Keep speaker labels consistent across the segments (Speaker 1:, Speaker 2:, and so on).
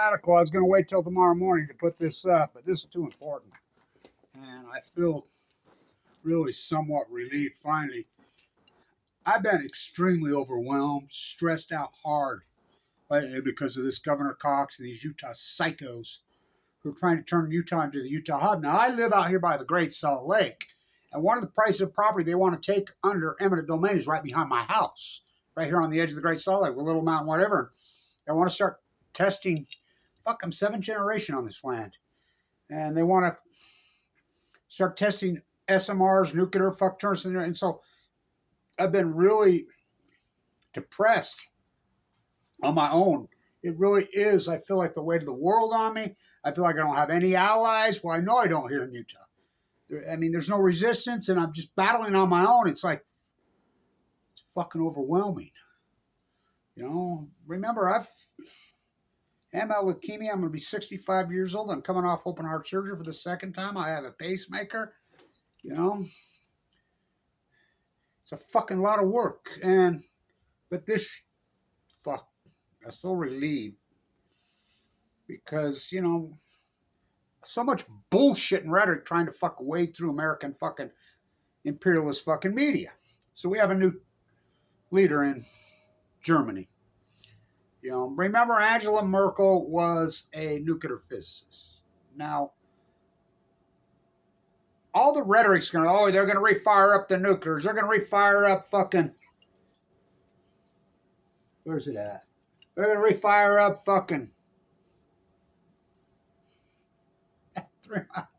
Speaker 1: radical. I was going to wait till tomorrow morning to put this up, but this is too important. And I feel really somewhat relieved finally. I've been extremely overwhelmed, stressed out hard lately because of this Governor Cox and these Utah psychos who are trying to turn Utah into the Utah hub. Now, I live out here by the Great Salt Lake, and one of the prices of property they want to take under eminent domain is right behind my house, right here on the edge of the Great Salt Lake, with Little Mountain, whatever. They want to start testing, I'm 7th generation on this land. And they want to start testing SMRs, nuclear turns. And so I've been really depressed on my own. It really is. I feel like the weight of the world on me. I feel like I don't have any allies. Well, I know I don't here in Utah. I mean, there's no resistance, and I'm just battling on my own. It's like, it's fucking overwhelming. You know, remember, I've had leukemia. I'm going to be 65 years old. I'm coming off open heart surgery for the second time. I have a pacemaker. You know, it's a fucking lot of work. But this, I'm so relieved because, you know, so much bullshit and rhetoric trying to fuck wade through American fucking imperialist fucking media. So we have a new leader in Germany. You know, remember Angela Merkel was a nuclear physicist. Now, all the rhetoric's going to, they're going to refire up the nuclears. They're going to refire up fucking, where's it at? They're going to refire up fucking 3 Mile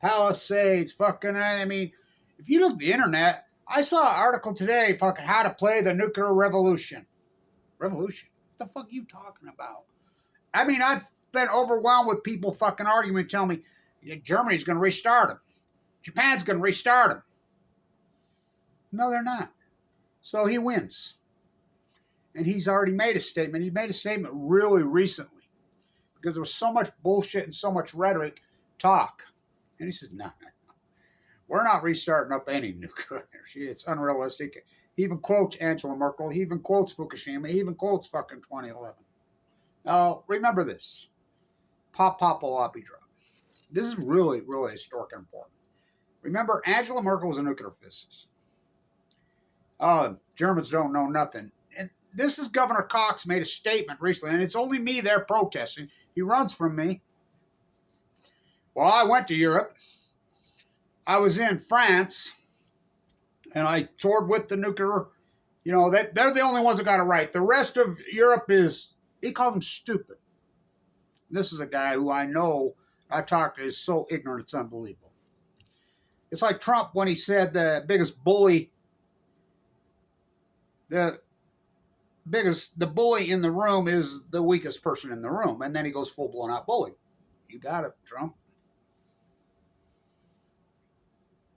Speaker 1: Palisades. Fucking, I mean, if you look at the internet, I saw an article today, fucking how to play the nuclear revolution. Revolution? What the fuck are you talking about? I mean, I've been overwhelmed with people fucking arguing, telling me Germany's going to restart them. Japan's going to restart them. No, they're not. So he wins. And he's already made a statement. He made a statement really recently because there was so much bullshit and so much rhetoric talk. And he says, no, we're not restarting up any nuclear energy. It's unrealistic. He even quotes Angela Merkel. He even quotes Fukushima. He even quotes fucking 2011. Now, remember this. Pop, will not be drugged. This is really, really historic and important. Remember, Angela Merkel was a nuclear physicist. Germans don't know nothing. And this is Governor Cox made a statement recently, and it's only me there protesting. He runs from me. Well, I went to Europe. I was in France, and I toured with the nuclear. You know, they're the only ones that got it right. The rest of Europe he called them stupid. This is a guy who I know, I've talked to, is so ignorant, it's unbelievable. It's like Trump when he said the biggest bully, the bully in the room is the weakest person in the room. And then he goes full blown out bully. You got it, Trump.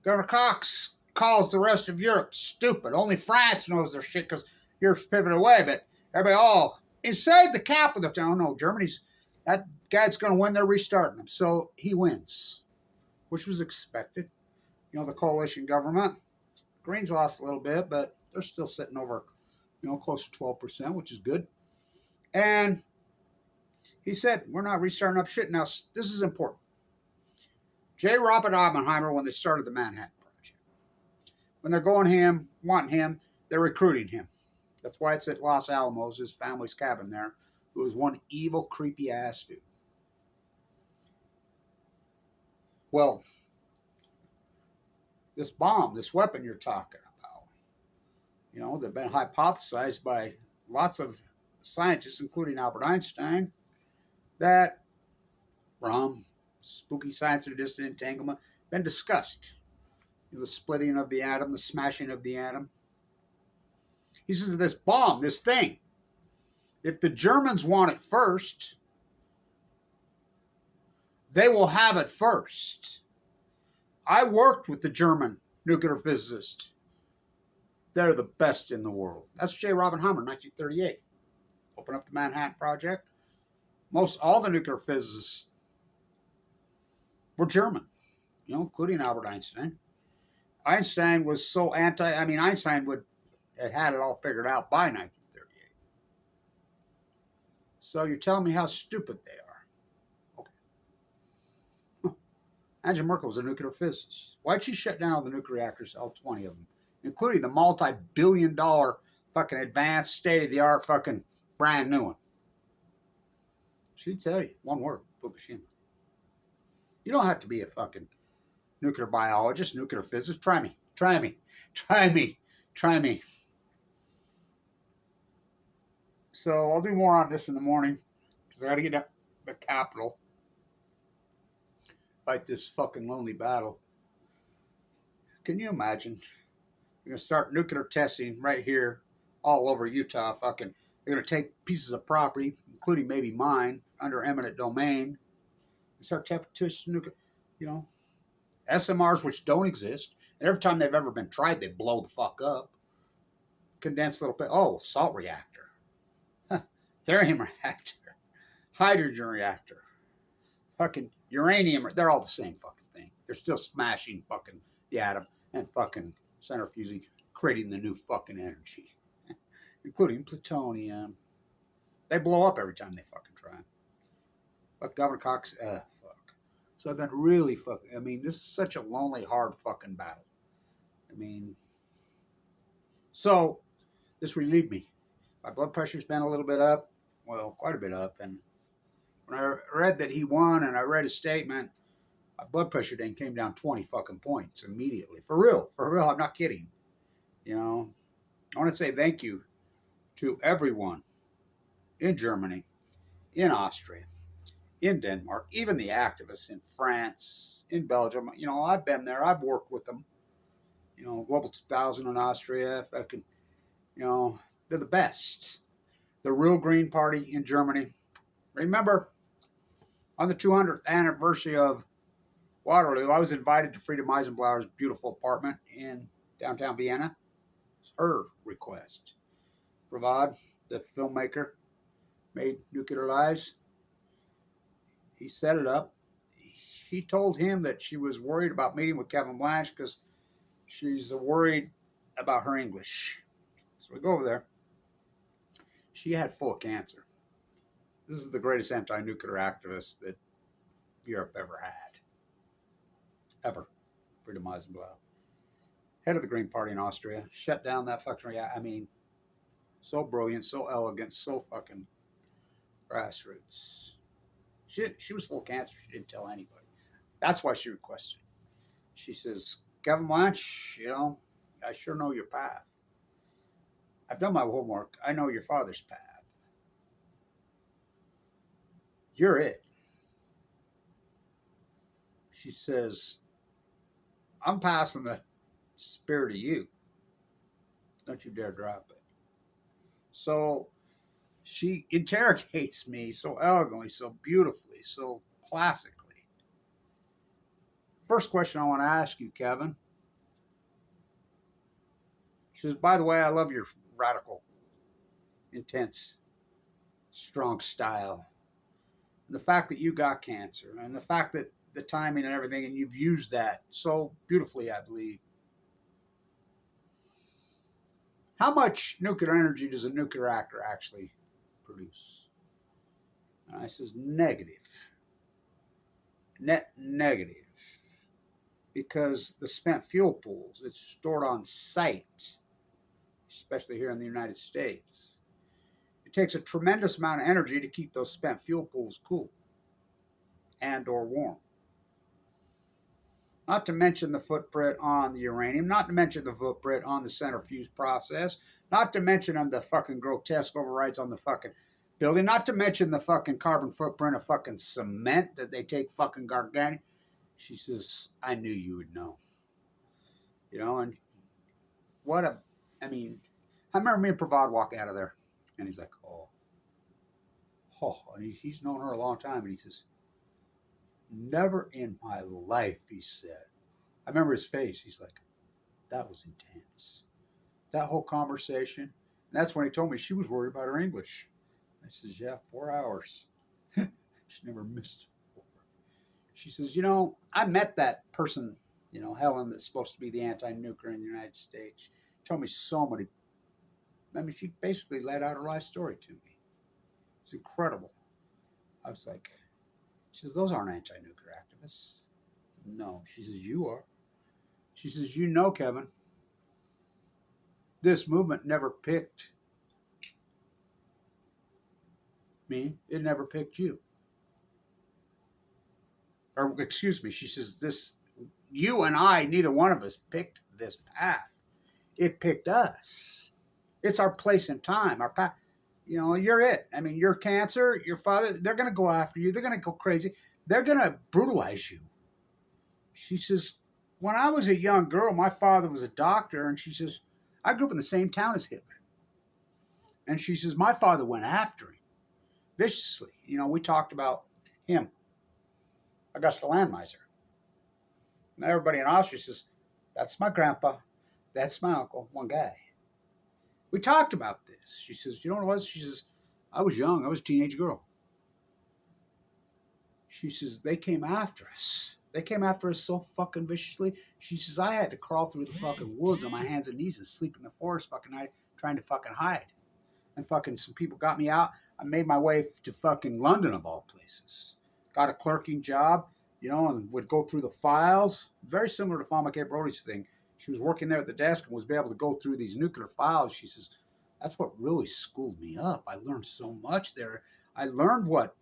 Speaker 1: Governor Cox calls the rest of Europe stupid. Only France knows their shit because Europe's pivoted away. But everybody, inside the capital town, no, that guy's going to win. They're restarting him. So he wins, which was expected. You know, the coalition government. Greens lost a little bit, but they're still sitting over, close to 12%, which is good. And he said, we're not restarting up shit. Now, this is important. J. Robert Oppenheimer, when they started the Manhattan Project, when they're wanting him, they're recruiting him. That's why it's at Los Alamos, his family's cabin there, who was one evil, creepy ass dude. Well, this bomb, this weapon you're talking about, they've been hypothesized by lots of scientists, including Albert Einstein, that from spooky science of distant entanglement, been discussed. The splitting of the atom, the smashing of the atom. He says this bomb, this thing, if the Germans want it first, they will have it first. I worked with the German nuclear physicist. They're the best in the world. That's J. Oppenheimer, 1938. Open up the Manhattan Project. All the nuclear physicists were German, including Albert Einstein. Einstein was so Einstein had it all figured out by 1938. So you're telling me how stupid they are. Okay. Angela Merkel was a nuclear physicist. Why'd she shut down all the nuclear reactors, all 20 of them, including the multi-billion-dollar fucking advanced, state-of-the-art fucking brand new one? She'd tell you one word: Fukushima. You don't have to be a fucking nuclear biologist, nuclear physicist. Try me. Try me. Try me. Try me. So I'll do more on this in the morning because I got to get up the Capitol, fight this fucking lonely battle. Can you imagine? You're gonna start nuclear testing right here, all over Utah. Fucking, they're gonna take pieces of property, including maybe mine, under eminent domain, and start testing nuclear. You know, SMRs which don't exist. And every time they've ever been tried, they blow the fuck up. Condensed little bit. Oh, salt reactor, thorium reactor, hydrogen reactor, fucking uranium. They're all the same fucking thing. They're still smashing fucking the atom and fucking centrifuging, creating the new fucking energy, including plutonium. They blow up every time they fucking try. But Governor Cox, fuck. So I've been really fucking. I mean, this is such a lonely, hard fucking battle. I mean, so this relieved me. My blood pressure's been a little bit up, well, quite a bit up. And when I read that he won and I read his statement, my blood pressure then came down 20 fucking points immediately. For real, I'm not kidding. You know, I want to say thank you to everyone in Germany, in Austria, in Denmark, even the activists in France, in Belgium. You know, I've been there. I've worked with them. You know, Global 2000 in Austria. Fucking, you know, they're the best. The real Green Party in Germany. Remember, on the 200th anniversary of Waterloo, I was invited to Friedrich Merz' beautiful apartment in downtown Vienna. It's her request. Bravad, the filmmaker, made Nuclear Lies. He set it up. She told him that she was worried about meeting with Kevin Blanche because she's worried about her English. So we go over there. She had full cancer. This is the greatest anti-nuclear activist that Europe ever had. Ever. Friedrich Merz. Head of the Green Party in Austria. Shut down that fucking reactor. I mean, so brilliant, so elegant, so fucking grassroots. She was full of cancer. She didn't tell anybody. That's why she requested. She says, Kevin Blanche, you know, I sure know your path. I've done my homework. I know your father's path. You're it. She says, I'm passing the spear to you. Don't you dare drop it. So she interrogates me so elegantly, so beautifully, so classically. First question I want to ask you, Kevin. She says, by the way, I love your radical, intense, strong style. And the fact that you got cancer and the fact that the timing and everything, and you've used that so beautifully, I believe. How much nuclear energy does a nuclear reactor actually produce? And I says, negative. Net negative. Because the spent fuel pools, it's stored on site, especially here in the United States. It takes a tremendous amount of energy to keep those spent fuel pools cool and or warm. Not to mention the footprint on the uranium, not to mention the footprint on the centrifuge process, not to mention on the fucking grotesque overrides on the fucking building, not to mention the fucking carbon footprint of fucking cement that they take fucking gargantuan. She says, I knew you would know. You know, and what a, I mean, I remember me and Pravad walk out of there, and he's like, and he's known her a long time, and he says, never in my life, he said. I remember his face. He's like, that was intense. That whole conversation. And that's when he told me she was worried about her English. I says, yeah, 4 hours. She never missed 4. She says, you know, I met that person, you know, Helen, that's supposed to be the anti-nuclear in the United States. She told me so many. I mean, she basically laid out her life story to me. It's incredible. I was like, she says, those aren't anti-nuclear activists. No. She says, you are. She says, you know, Kevin, this movement never picked me. It never picked you. Or, excuse me, she says, this, you and I, neither one of us picked this path. It picked us. It's our place in time, our path. You know, you're it. I mean, you're cancer, your father, they're going to go after you. They're going to go crazy. They're going to brutalize you. She says, when I was a young girl, my father was a doctor, and she says, I grew up in the same town as Hitler. And she says, my father went after him viciously. You know, we talked about him, Augusta Landmeiser. And everybody in Austria says, that's my grandpa. That's my uncle, one guy. We talked about this. She says, you know what it was? She says, I was young. I was a teenage girl. She says, they came after us. They came after us so fucking viciously. She says, I had to crawl through the fucking woods on my hands and knees and sleep in the forest fucking night trying to fucking hide. And fucking some people got me out. I made my way to fucking London, of all places. Got a clerking job, you know, and would go through the files. Very similar to Falma K. Brody's thing. She was working there at the desk and was able to go through these nuclear files. She says, that's what really schooled me up. I learned so much there. I learned what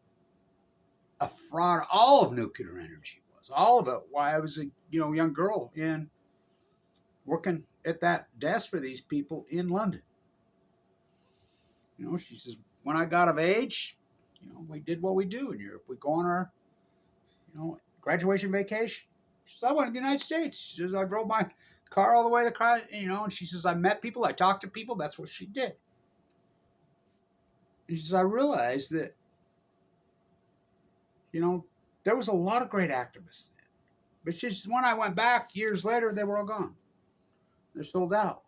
Speaker 1: a fraud all of nuclear energy was. All of it. Why I was a young girl in working at that desk for these people in London. You know, she says, when I got of age, you know, we did what we do in Europe. We go on our, graduation vacation. She says, I went to the United States. She says, I drove my car all the way to, and she says, I met people, I talked to people. That's what she did. And she says, I realized that, there was a lot of great activists then. But she says, when I went back years later, they were all gone. They're sold out.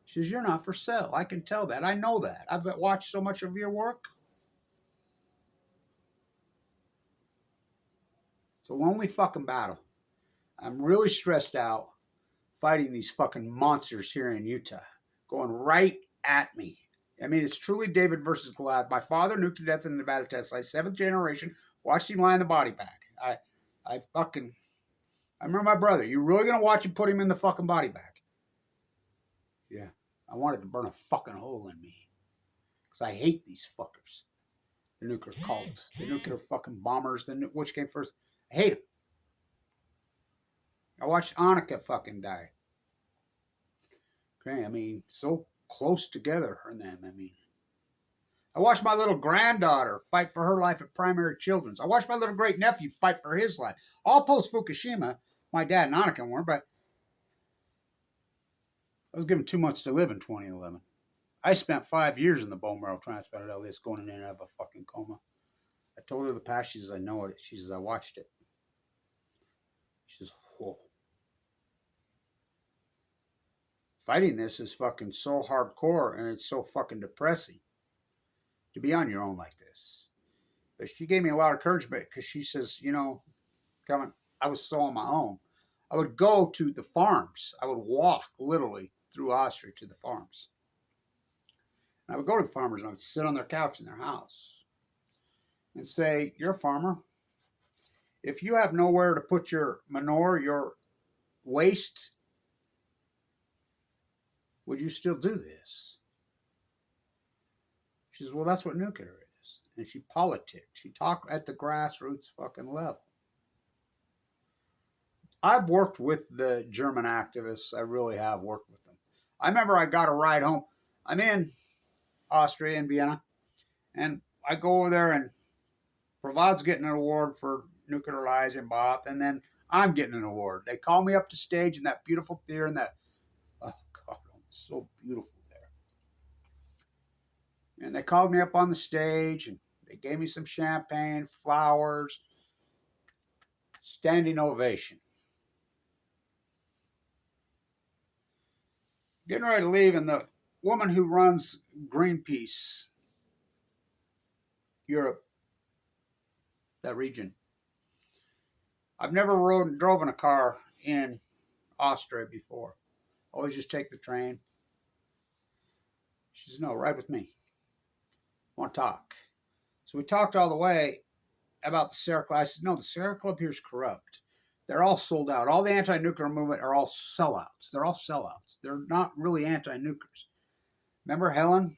Speaker 1: She says, you're not for sale. I can tell that. I know that. I've watched so much of your work. It's a lonely fucking battle. I'm really stressed out fighting these fucking monsters here in Utah, going right at me. I mean, it's truly David versus Goliath. My father nuked to death in the Nevada test site, 7th generation, watched him lie in the body bag. I remember my brother. You really gonna watch him put him in the fucking body bag? Yeah. I wanted to burn a fucking hole in me. Because I hate these fuckers. The nuclear cult, the nuclear fucking bombers, which came first. I hate them. I watched Annika fucking die. Okay, I mean, so close together, her and them, I mean. I watched my little granddaughter fight for her life at Primary Children's. I watched my little great nephew fight for his life. All post Fukushima. My dad and Annika weren't, but I was given 2 months to live in 2011. I spent 5 years in the bone marrow transplant at LDS going in and out of a fucking coma. I told her the past. She says, I know it. She says, I watched it. She says, whoa. Fighting this is fucking so hardcore and it's so fucking depressing to be on your own like this. But she gave me a lot of encouragement because she says, Kevin, I was so on my own. I would go to the farms. I would walk literally through Austria to the farms. And I would go to the farmers and I would sit on their couch in their house and say, you're a farmer. If you have nowhere to put your manure, your waste, would you still do this? She says, well, that's what nuclear is. And she politicked. She talked at the grassroots fucking level. I've worked with the German activists. I really have worked with them. I remember I got a ride home. I'm in Austria, in Vienna, and I go over there and Pravad's getting an award for nuclearizing Bath, and then I'm getting an award. They call me up to stage in that beautiful theater, and oh God, it's so beautiful there. And they called me up on the stage, and they gave me some champagne, flowers, standing ovation. Getting ready to leave, and the woman who runs Greenpeace Europe, that region. I've never drove in a car in Austria before. Always just take the train. She says, no, ride with me. want to talk. So we talked all the way about the Sierra Club. I said, no, the Sierra Club here is corrupt. They're all sold out. All the anti-nuclear movement are all sellouts. They're all sellouts. They're not really anti-nuclears. Remember Helen?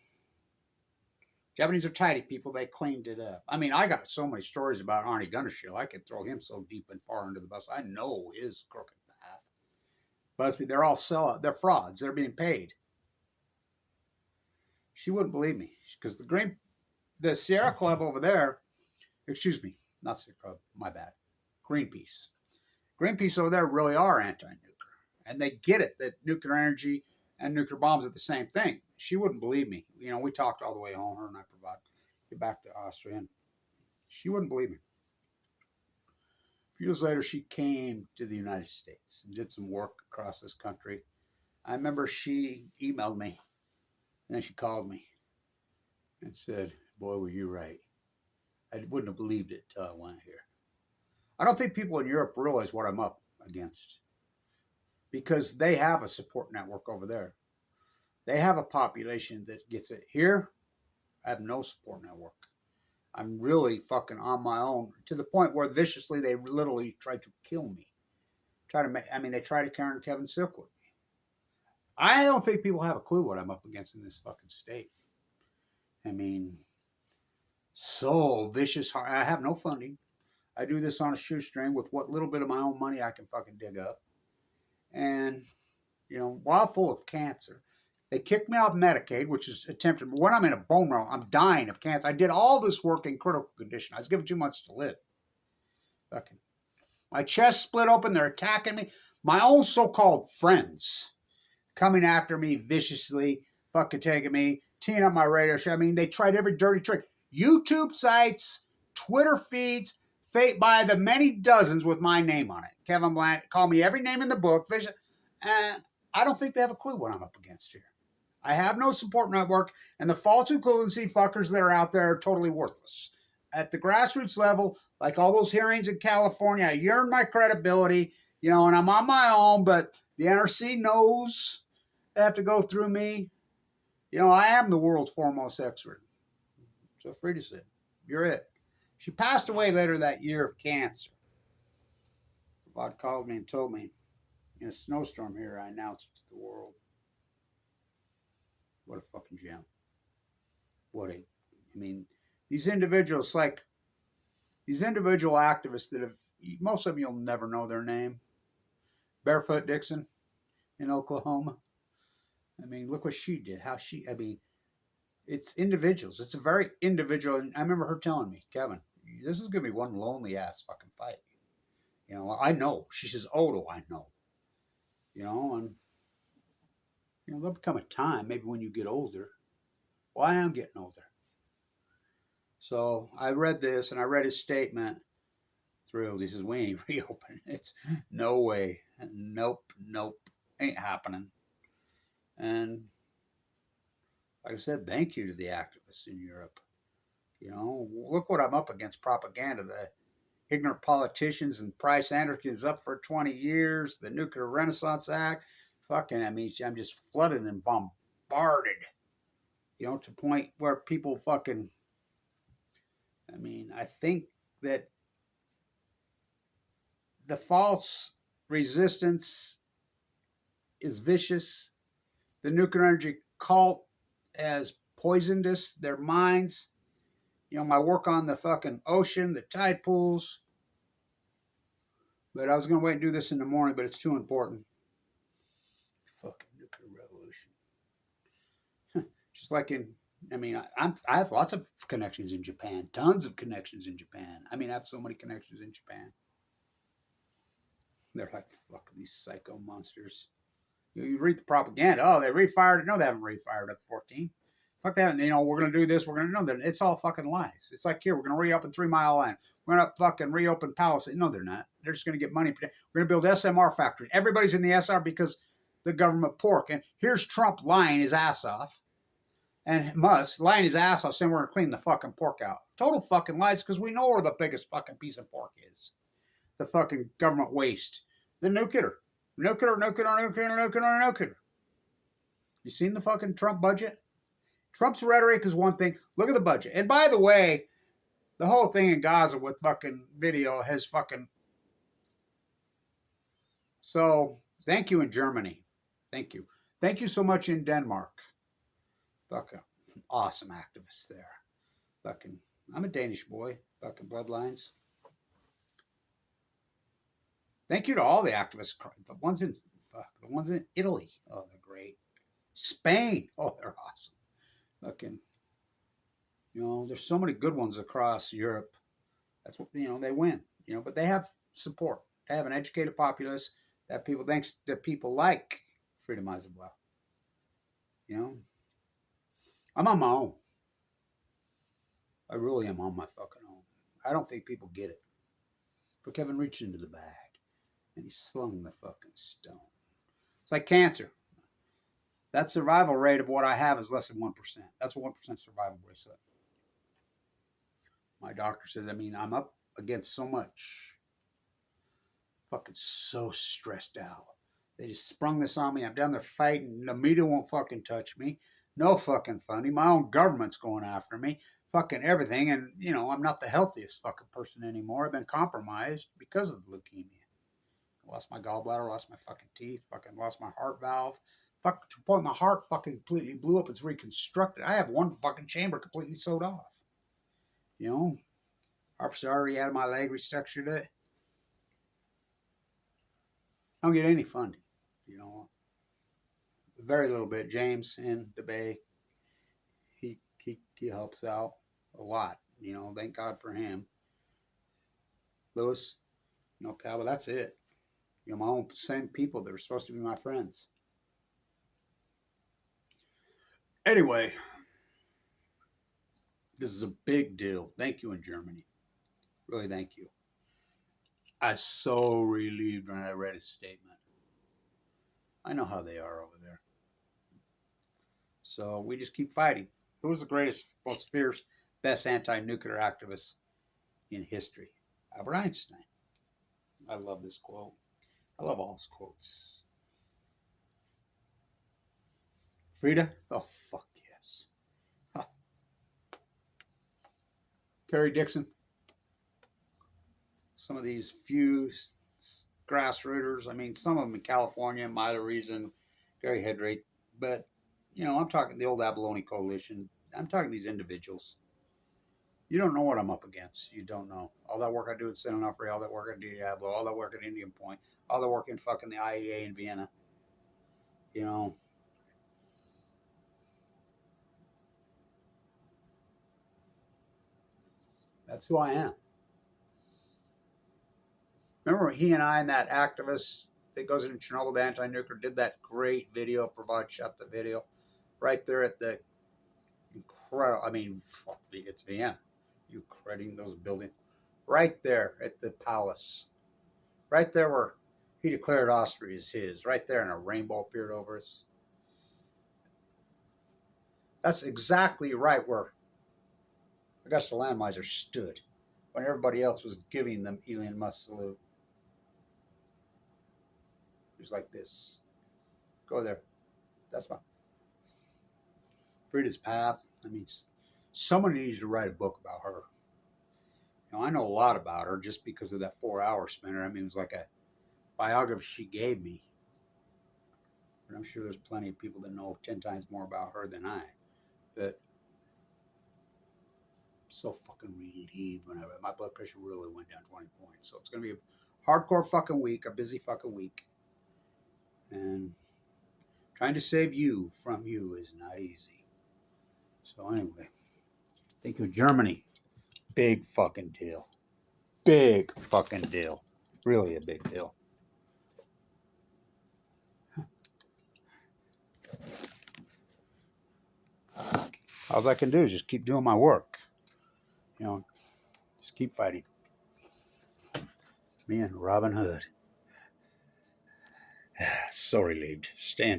Speaker 1: Japanese are tidy people. They cleaned it up. I mean, I got so many stories about Arnie Gundershill. I could throw him so deep and far under the bus. I know his crooked path. Busby, they're all sellouts. They're frauds. They're being paid. She wouldn't believe me because the Sierra Club over there, excuse me, not Sierra Club, my bad, Greenpeace. Greenpeace over there really are anti-nuclear. And they get it that nuclear energy and nuclear bombs are the same thing. She wouldn't believe me. You know, we talked all the way home, her and I get back to Austria, and she wouldn't believe me. A few years later, she came to the United States and did some work across this country. I remember she emailed me, and then she called me and said, boy, were you right. I wouldn't have believed it till I went here. I don't think people in Europe realize what I'm up against because they have a support network over there. They have a population that gets it. Here, I have no support network. I'm really fucking on my own to the point where viciously they literally tried to kill me. They tried to Karen Kevin Silk with me. I don't think people have a clue what I'm up against in this fucking state. I mean, so vicious. I have no funding. I do this on a shoestring with what little bit of my own money I can fucking dig up. And, you know, while full of cancer, they kicked me off Medicaid, which is attempted. When I'm in a bone marrow, I'm dying of cancer. I did all this work in critical condition. I was given 2 months to live. Fucking, my chest split open. They're attacking me. My own so-called friends coming after me viciously, fucking taking me, teeing up my radio show. I mean, they tried every dirty trick. YouTube sites, Twitter feeds, by the many dozens with my name on it. Kevin Blank, call me every name in the book. And I don't think they have a clue what I'm up against here. I have no support network, and the false equivalency fuckers that are out there are totally worthless. At the grassroots level, like all those hearings in California, I yearn my credibility, you know, and I'm on my own, but the NRC knows they have to go through me. You know, I am the world's foremost expert. So Frida said, you're it. She passed away later that year of cancer. God called me and told me, in a snowstorm here, I announced it to the world. What a fucking gem. These individuals, like these individual activists that have, most of them you'll never know their name. Barefoot Dixon in Oklahoma. I mean, look what she did. It's individuals. It's a very individual. And I remember her telling me, Kevin, this is going to be one lonely ass fucking fight. You know, I know. She says, oh, do I know? You know, and you know, there'll become a time, maybe when you get older. Well, I am getting older. So I read this, and I read his statement. Thrilled. He says, we ain't reopening. It's no way. Nope. Ain't happening. And like I said, thank you to the activists in Europe. You know, look what I'm up against, propaganda. The ignorant politicians and Price Anderson's up for 20 years. The Nuclear Renaissance Act. Fucking, I'm just flooded and bombarded. You know, to the point where people fucking, I think that the false resistance is vicious. The nuclear energy cult has poisoned us, their minds. You know, my work on the fucking ocean, the tide pools. But I was going to wait and do this in the morning, but it's too important. Fucking nuclear revolution. Just like I have lots of connections in Japan. Tons of connections in Japan. I have so many connections in Japan. They're like, fuck these psycho monsters. You read the propaganda. Oh, they refired it. No, they haven't refired up 14. Fuck that. You know, we're going to do this. We're going to know that it's all fucking lies. It's like, here, we're going to reopen 3 Mile Line. We're going to fucking reopen Palisades. No, they're not. They're just going to get money. We're going to build SMR factories. Everybody's in the SR because the government pork. And here's Trump lying his ass off. And Musk lying his ass off saying we're going to clean the fucking pork out. Total fucking lies because we know where the biggest fucking piece of pork is. The fucking government waste. The nuclear. Nuclear. You seen the fucking Trump budget? Trump's rhetoric is one thing. Look at the budget. And by the way, the whole thing in Gaza with fucking video has fucking. So thank you in Germany. Thank you. Thank you so much in Denmark. Fucking awesome activists there. Fucking, I'm a Danish boy. Fucking bloodlines. Thank you to all the activists. The ones in Italy. Oh, they're great. Spain. Oh, they're awesome. Fucking, there's so many good ones across Europe. That's what they win. But they have support. They have an educated populace. That people, thanks to people like Freedom Eisenblau. I'm on my own. I really am on my fucking own. I don't think people get it. But Kevin reached into the bag and he slung the fucking stone. It's like cancer. That survival rate of what I have is less than 1%. That's a 1% survival rate. My doctor says, I'm up against so much. Fucking so stressed out. They just sprung this on me. I'm down there fighting. The media won't fucking touch me. No fucking funding. My own government's going after me. Fucking everything. And, I'm not the healthiest fucking person anymore. I've been compromised because of the leukemia. I lost my gallbladder, lost my fucking teeth, fucking lost my heart valve. Fuck, to the point my heart fucking completely blew up. It's reconstructed. I have one fucking chamber completely sewed off. Heart's already out of my leg restructured it. I don't get any funding, very little bit. James in the Bay, he helps out a lot, thank God for him. Lewis, Calvin, that's it. My own same people that were supposed to be my friends. Anyway, this is a big deal. Thank you in Germany. Really, thank you. I was so relieved when I read his statement. I know how they are over there. So we just keep fighting. Who's the greatest, most fierce, best anti-nuclear activist in history? Albert Einstein. I love this quote. I love all his quotes. Frida? Oh, fuck yes. Huh. Kerry Dixon. Some of these few grassrooters, some of them in California, Myla Reason, Gary Hedrake, but, I'm talking the old Abalone Coalition. I'm talking these individuals. You don't know what I'm up against. You don't know. All that work I do at San Onofre, all that work at Diablo, all that work at Indian Point, all that work in fucking the IEA in Vienna. That's who I am. Remember he and I and that activist that goes into Chernobyl, the anti-nuclear, did that great video, Provide shot the video, right there at the incredible, fuck, it's Vienna. You crediting those buildings. Right there at the palace. Right there where he declared Austria as his. Right there, and a rainbow appeared over us. That's exactly right where Augusta Landmeiser stood when everybody else was giving them Elon Musk salute. He was like this. Go there. That's fine. Frida's path. Someone needs to write a book about her. I know a lot about her just because of that 4 hour spinner. It was like a biography she gave me. But I'm sure there's plenty of people that know 10 times more about her than I. But so fucking relieved when my blood pressure really went down 20 points. So it's going to be a hardcore fucking week, a busy fucking week. And trying to save you from you is not easy. So anyway, thank you, Germany. Big fucking deal. Big fucking deal. Really a big deal. All I can do is just keep doing my work. Just keep fighting. Me and Robin Hood. So relieved. Stay in touch.